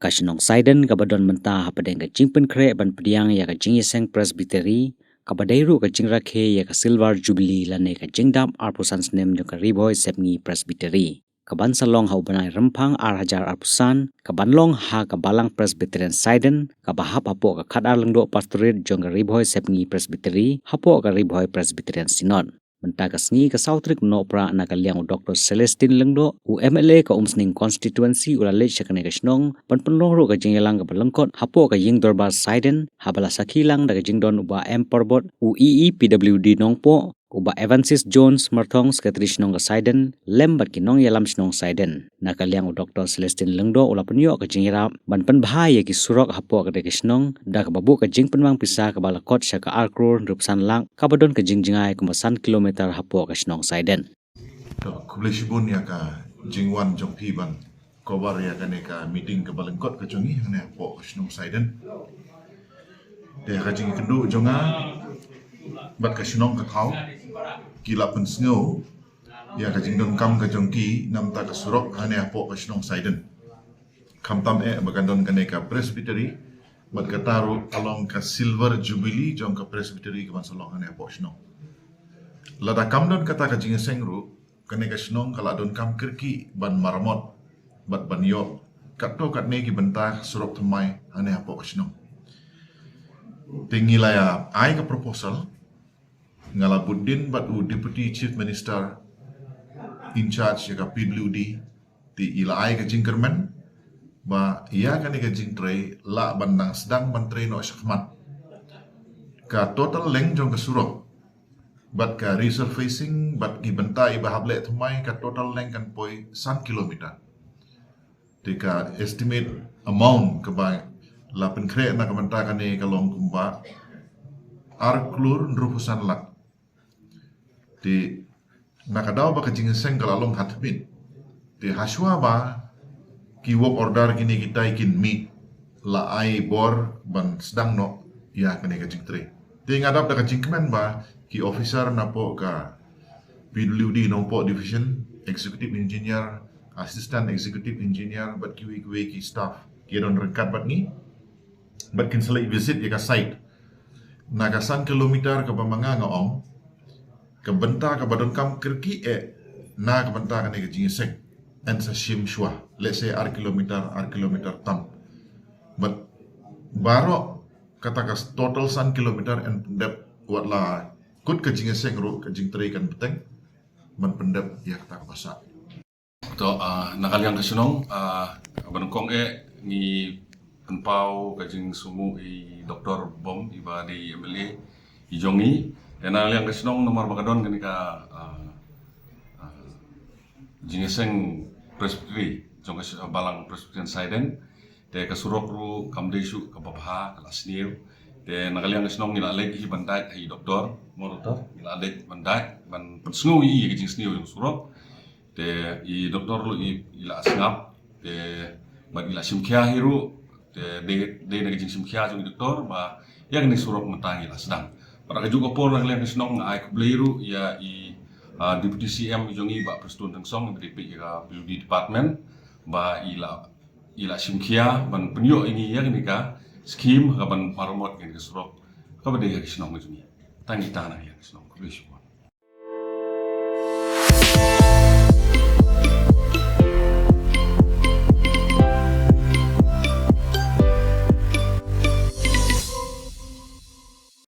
Kasinong Saiden kabadon menta hapadeng kajing penkre ban pediang ya kajing yeseng presbytery kabadairu kajing rakhe ya ka silver jubilee lane kajing dam arpusan snem jo ka riboy sepngi presbytery kaban salong hau banai rempang hajar arpusan kaban long ha kabalang presbyterian Saiden kabahap hapo ka khadar lengdo pastorate jong ka riboy sepngi presbytery hapo ka riboy presbyterian synod menta kasngi ka sautrik no pra na kaliang Dr. Celestine Lengdo u MLA ka umsning constituency ulale syakane ka snong panpenlong ro ka jingelang ka balengkot hapo ka ying dorbar Saiden habala sakilang daga jingdon uba M Porbot u PWD nongpo uba Evansis Jones Marthong sekretari snong ka Saiden lembat ki nong yalam snong Saiden na kaliang Dr. Celestine Lengdo ula penyo ka jingira ban penbahaya ki surok hapo ka daga snong da ka babu ka jing penwang pisah ka balakot syaka arkror rupsan lang kabadon ka jingjingai kumasan kilometer hapo ka snong Saiden to kubleshibun ya ka jingwan jong piban kobar ya ka ne ka meeting ka balengkot ka jongi ne hapo ka snong Saiden de ka jing kendu jonga bat ka snong ka thau kila pen sngo ya ka jingdon kam ka jongki namta ka surok hane hapo ka snong Saiden kamtam bagandon ka ne ka presbytery bat ka taru along ka silver jubilee jong ka presbytery ka bansalong hane hapo snong lada kamdon kata ka jing sengru kane ka snong kala don kam kirki ban marmot bat ban yo katto kat ne ki benta surok thmai hane hapo ka snong tingilaya ai ka proposal ngala buddin bat u deputy chief minister in charge ya ka PWD ti ila ai ka jingkerman ba ia kan ka jingtrei la bandang sedang menteri no syakmat ka total length jong ka surok bat ka resurfacing bat ki benta iba hable thmai ka total length kan poi 1 kilometer tika estimate amount ka ba la penkre na ka benta kan ka long kumba arklur nrupusan lak di nakadaw ba ka jingiseng kalalong hatbin di haswa ba ki work order kini kita ikin mi la ai bor ban sedang no ya kene ka jingtre di ngadap da ka jingkmen ba ki officer na po ka PWD no po division executive engineer assistant executive engineer bat ki staff ki don rekat bat ni bat kin selai visit ya ka site na ka 1 kilometer ka pamanga ngaong ka benta ka badon kam kirki na ka benta ka ne ka jingisek and sa shim shwa let's say kilometer tam but baro kata ka total 1 kilometer and pendep wat la kut ka jingisek ro ka jingtrei kan beteng man pendep ya kata ka basa to nakaliang kasunong banengkong ni penpau kajing sumu i Dr. Bom iba di MLA i jongi nakaliang kasunong nomor makadon kani ka jingeseng presbytery jong balang presbyterian Saiden de kasurok ru kamdesu kababaha kalasniu de nakaliang kasunong nilalek hi bandat hi doktor morotor nilalek bandat ban pensngu i kajing sniu jong surok de i doktor lu ila sngap de ban ila simkia hiru de na kajing simkia jong doktor ba yang ni surok mentang ila sedang para juga por nakaliang kasunong ai kubleiru ya i deputy CM jongi ba prestun tengsong dari ka PWD department ba ila simkia ban penyo ini ya ni ka skim ka ban marmot kan ka surok ka ba de ka sinong jongi tangi tanah ya sinong kubleiru